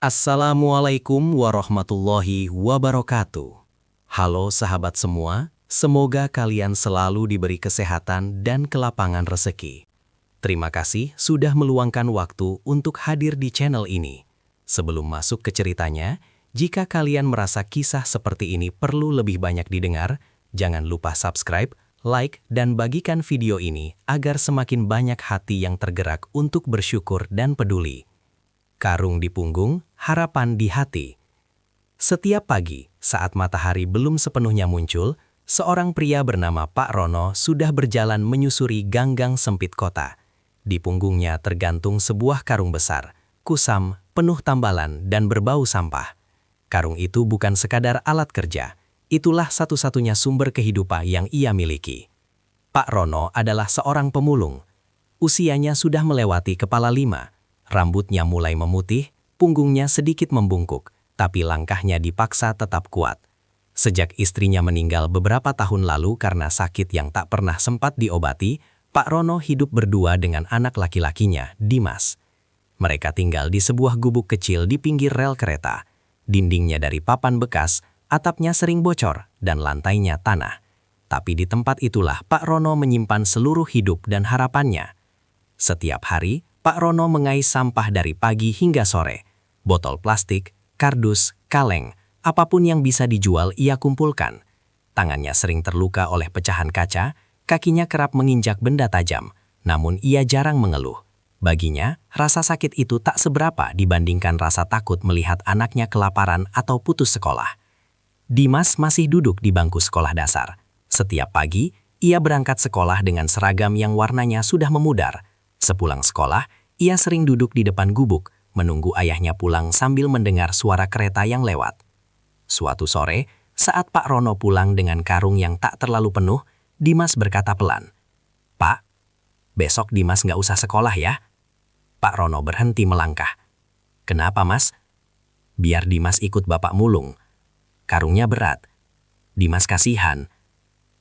Assalamualaikum warahmatullahi wabarakatuh. Halo sahabat semua, semoga kalian selalu diberi kesehatan dan kelapangan rezeki. Terima kasih sudah meluangkan waktu untuk hadir di channel ini. Sebelum masuk ke ceritanya, jika kalian merasa kisah seperti ini perlu lebih banyak didengar, jangan lupa subscribe, like, dan bagikan video ini agar semakin banyak hati yang tergerak untuk bersyukur dan peduli. Karung di punggung, harapan di hati. Setiap pagi, saat matahari belum sepenuhnya muncul, seorang pria bernama Pak Rono sudah berjalan menyusuri gang-gang sempit kota. Di punggungnya tergantung sebuah karung besar, kusam, penuh tambalan, dan berbau sampah. Karung itu bukan sekadar alat kerja, itulah satu-satunya sumber kehidupan yang ia miliki. Pak Rono adalah seorang pemulung. Usianya sudah melewati kepala 5. Rambutnya mulai memutih, punggungnya sedikit membungkuk, tapi langkahnya dipaksa tetap kuat. Sejak istrinya meninggal beberapa tahun lalu karena sakit yang tak pernah sempat diobati, Pak Rono hidup berdua dengan anak laki-lakinya, Dimas. Mereka tinggal di sebuah gubuk kecil di pinggir rel kereta. Dindingnya dari papan bekas, atapnya sering bocor, dan lantainya tanah. Tapi di tempat itulah Pak Rono menyimpan seluruh hidup dan harapannya. Setiap hari, Pak Rono mengais sampah dari pagi hingga sore. Botol plastik, kardus, kaleng, apapun yang bisa dijual ia kumpulkan. Tangannya sering terluka oleh pecahan kaca, kakinya kerap menginjak benda tajam, namun ia jarang mengeluh. Baginya, rasa sakit itu tak seberapa dibandingkan rasa takut melihat anaknya kelaparan atau putus sekolah. Dimas masih duduk di bangku sekolah dasar. Setiap pagi, ia berangkat sekolah dengan seragam yang warnanya sudah memudar. Sepulang sekolah, ia sering duduk di depan gubuk, menunggu ayahnya pulang sambil mendengar suara kereta yang lewat. Suatu sore, saat Pak Rono pulang dengan karung yang tak terlalu penuh, Dimas berkata pelan, "Pak, besok Dimas nggak usah sekolah ya?" Pak Rono berhenti melangkah. "Kenapa, Mas?" "Biar Dimas ikut Bapak mulung. Karungnya berat." Dimas kasihan.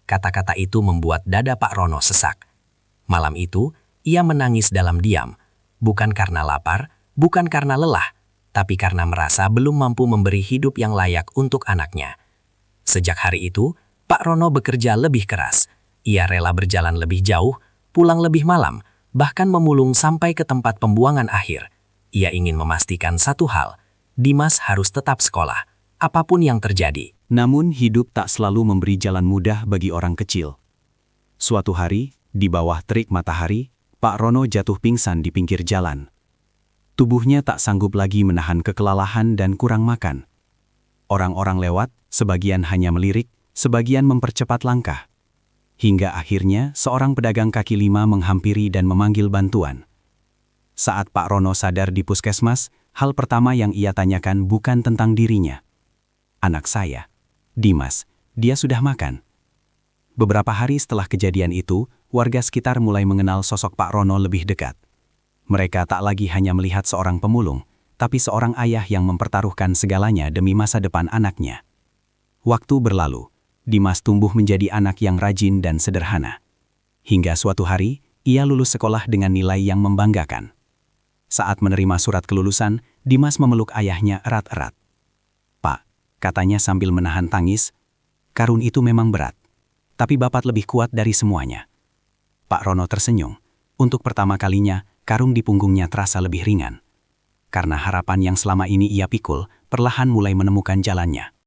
Kata-kata itu membuat dada Pak Rono sesak. Malam itu, ia menangis dalam diam, bukan karena lapar, bukan karena lelah, tapi karena merasa belum mampu memberi hidup yang layak untuk anaknya. Sejak hari itu, Pak Rono bekerja lebih keras. Ia rela berjalan lebih jauh, pulang lebih malam, bahkan memulung sampai ke tempat pembuangan akhir. Ia ingin memastikan satu hal, Dimas harus tetap sekolah, apapun yang terjadi. Namun hidup tak selalu memberi jalan mudah bagi orang kecil. Suatu hari, di bawah terik matahari, Pak Rono jatuh pingsan di pinggir jalan. Tubuhnya tak sanggup lagi menahan kekelelahan dan kurang makan. Orang-orang lewat, sebagian hanya melirik, sebagian mempercepat langkah. Hingga akhirnya seorang pedagang kaki lima menghampiri dan memanggil bantuan. Saat Pak Rono sadar di puskesmas, hal pertama yang ia tanyakan bukan tentang dirinya. "Anak saya, Dimas, dia sudah makan?" Beberapa hari setelah kejadian itu, warga sekitar mulai mengenal sosok Pak Rono lebih dekat. Mereka tak lagi hanya melihat seorang pemulung, tapi seorang ayah yang mempertaruhkan segalanya demi masa depan anaknya. Waktu berlalu, Dimas tumbuh menjadi anak yang rajin dan sederhana. Hingga suatu hari, ia lulus sekolah dengan nilai yang membanggakan. Saat menerima surat kelulusan, Dimas memeluk ayahnya erat-erat. "Pak," katanya sambil menahan tangis, "karung itu memang berat. Tapi Bapak lebih kuat dari semuanya." Pak Rono tersenyum. Untuk pertama kalinya, karung di punggungnya terasa lebih ringan. Karena harapan yang selama ini ia pikul, perlahan mulai menemukan jalannya.